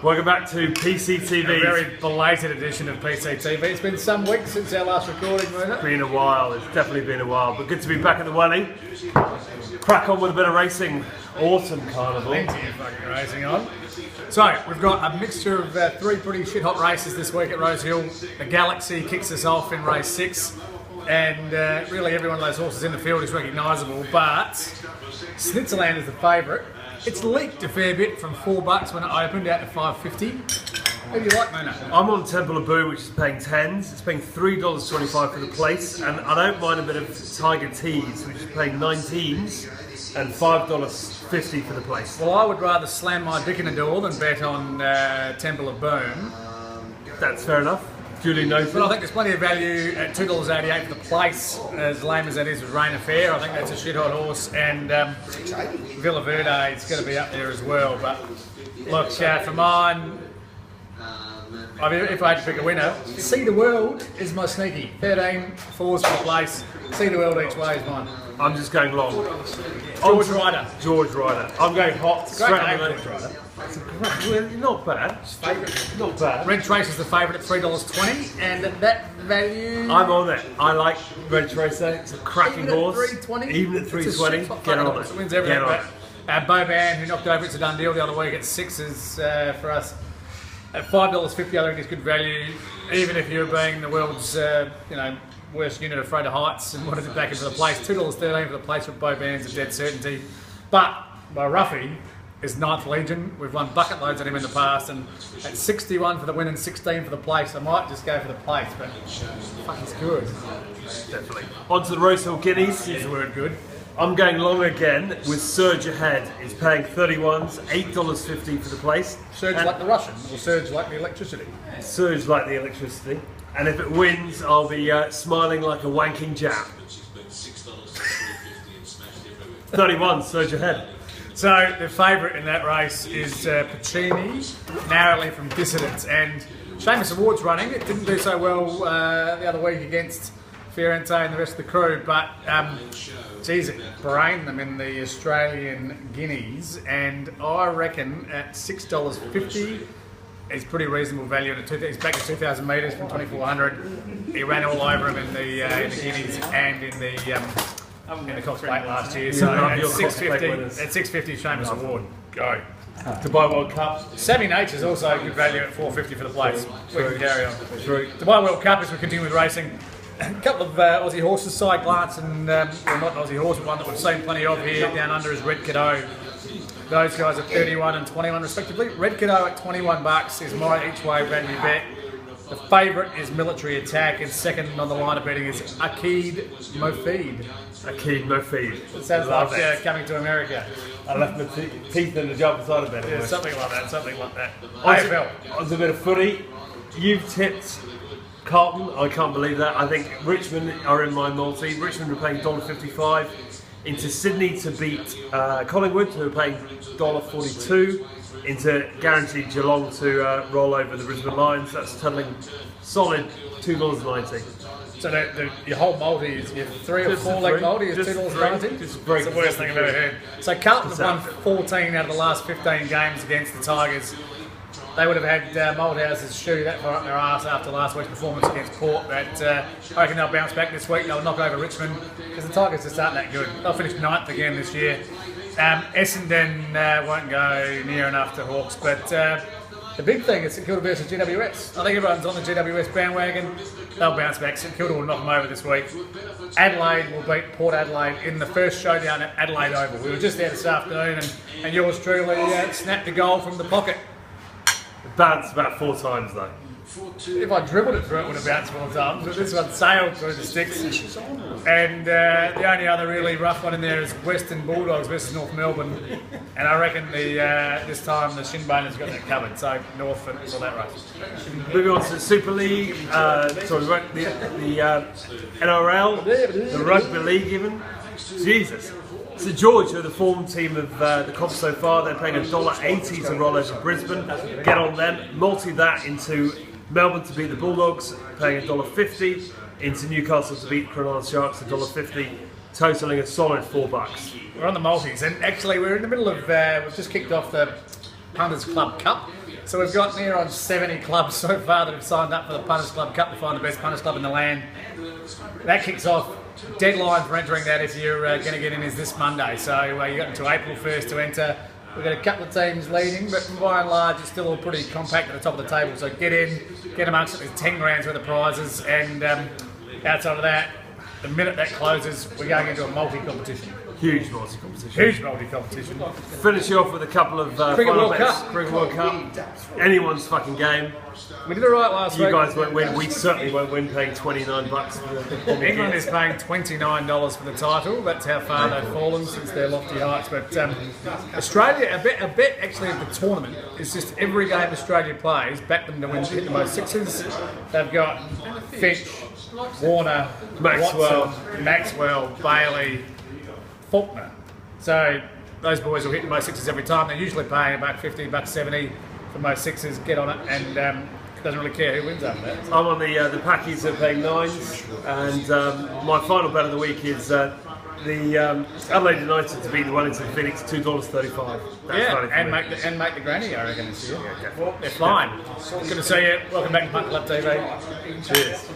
Welcome back to PCTV. A very belated edition of PCTV. It's been some weeks since our last recording, wasn't it? It's been a while, it's definitely been a while, but good to be back at the Welly. Crack on with a bit of racing. Autumn Carnival. Plenty of fucking racing on. So, we've got a mixture of three pretty shit hot races this week at Rosehill. The Galaxy kicks us off in race 6. And really every one of those horses in the field is recognisable, but Snitzerland is the favourite. It's leaked a fair bit from $4 when it opened out to $5.50. Who do you like, Mona? I'm on Temple of Boom, which is paying 10s. It's paying $3.25 for the place, and I don't mind a bit of Tiger Tease, which is paying 19s and $5.50 for the place. Well, I would rather slam my dick in a door than bet on Temple of Boom. That's fair enough. Duly noted. But I think there's plenty of value at $2.88 for the place, as lame as that is with Rain Affair. I think that's a shit hot horse, and Villa Verde is going to be up there as well. But look, for mine, I mean, if I had to pick a winner, See the World is my sneaky. 13 fours for the place. See the World each way is mine. I'm just going long. George Ryder. George Ryder. I'm going hot. Great name, George Ryder. Well, not bad. Not bad. Red Trace is the favourite at $3.20, and at that value, I'm on it. I like Red Tracer. It's a cracking horse. Even at $3.20, get on it. It wins everything. But Boban, who knocked over It's a Done Deal the other week at 6s for us. At $5.50, I think is good value. Even if you're being the world's, worst unit afraid of heights and wanted it back into the place, $2.13 for the place with Boban's a dead certainty. But my roughie is 9th Legion. We've won bucket loads on him in the past, and at 61 for the win and 16 for the place, I might just go for the place, but fuck, he's good. Definitely. On to the Rosehill Guineas. Is the word good. I'm going long again with Surge Ahead. It's paying 31s, $8.50 for the place. Surge like the Russian, or surge like the electricity? Surge like the electricity. And if it wins, I'll be smiling like a wanking Jap. 31, Surge Ahead. So the favourite in that race is Puccini, narrowly from Dissidents, and Seamus Award's running. It didn't do so well the other week against Fiorente and the rest of the crew, but geez, it brained them in the Australian Guineas, and I reckon at $6.50 is pretty reasonable value. He's back at 2,000 metres from 2,400. He ran all over him in the Guineas and in the Cox Plate last year. So at $6.50, Seamus Award. Go. Dubai World Cup. Savvy Nature's also good value at $4.50 for the place. We can carry on. True. Dubai World Cup as we continue with racing. A couple of Aussie horses, Side Glance and, well, not an Aussie horse, but one that we've seen plenty of here down under is Red Cadeau. Those guys are 31 and 21 respectively. Red Cadeau at $21 is my each way value bet. The favourite is Military Attack, and second on the line of betting is Akid Mofid. Akid Mofid. It sounds like coming to America. I left my teeth in the jump side of it. Yeah, something like that, something like that. AFL. On to a bit of footy. You've tipped Carlton. I can't believe that. I think Richmond are in my multi. Richmond are paying $1.55 into Sydney to beat Collingwood, who are paying $1.42. Into guaranteed Geelong to roll over the Brisbane Lions. That's totalling solid $2.90. So your whole multi is your 3 or 4 leg multi is $2.90? It's the worst thing I've ever heard. So Carlton have won 14 out of the last 15 games against the Tigers. They would have had Moldhouse's shoe that far up their arse after last week's performance against Port, but I reckon they'll bounce back this week. They'll knock over Richmond because the Tigers just aren't that good. They'll finish 9th again this year. Essendon won't go near enough to Hawks, but the big thing is St Kilda versus GWS. I think everyone's on the GWS bandwagon. They'll bounce back. St Kilda will knock them over this week. Adelaide will beat Port Adelaide in the first showdown at Adelaide Oval. We were just there this afternoon, and yours truly snapped a goal from the pocket. Bounced about 4 times though. If I dribbled it through, it would have bounced 4 times, but this one sailed through the sticks. And the only other really rough one in there is Western Bulldogs versus North Melbourne, and I reckon this time the Shinboners got that covered. So North for that race. Moving on to the Super League, the NRL, the Rugby League even. Jesus. St George are the form team of the comp so far. They're paying $1.80 to roll over Brisbane. Get on them. Multi that into Melbourne to beat the Bulldogs, paying $1.50. Into Newcastle to beat Cronulla Sharks, $1.50. Totaling a solid $4. We're on the multis, and actually we're in the middle of, we've just kicked off the Punters Club Cup. So we've got near on 70 clubs so far that have signed up for the Punters Club Cup to find the best Punters Club in the land. That kicks off. Deadline for entering that if you're going to get in is this Monday. So you got until April 1st to enter. We've got a couple of teams leading, but by and large it's still all pretty compact at the top of the table. So get in, get amongst it. There's 10 grand's worth of prizes, and outside of that, the minute that closes, we're going into a multi-competition. Huge multi-competition. Huge multi-competition. Finish you off with a couple of Cricket final World bets. Cup. Cricket World Cup. Anyone's fucking game. We did it right last week. You guys won't win. We certainly won't win, paying $29 for the England is paying $29 for the title. That's how far they've fallen since their lofty heights. But Australia, a bet actually of the tournament is just every game Australia plays, back them to win, hit the most sixes. They've got Finch, Warner, Maxwell, Bailey, Faulkner. So those boys will hit the most sixes every time. They're usually paying about $50, $70 for most sixes. Get on it, and doesn't really care who wins after that. I'm on the Packies are paying 9s, and my final bet of the week is the Adelaide United to beat the Wellington Phoenix, $2.35. Yeah, and make the granny, I reckon, this year. Yeah, they're fine. Good to see you. Welcome back to Punt Club TV. Cheers.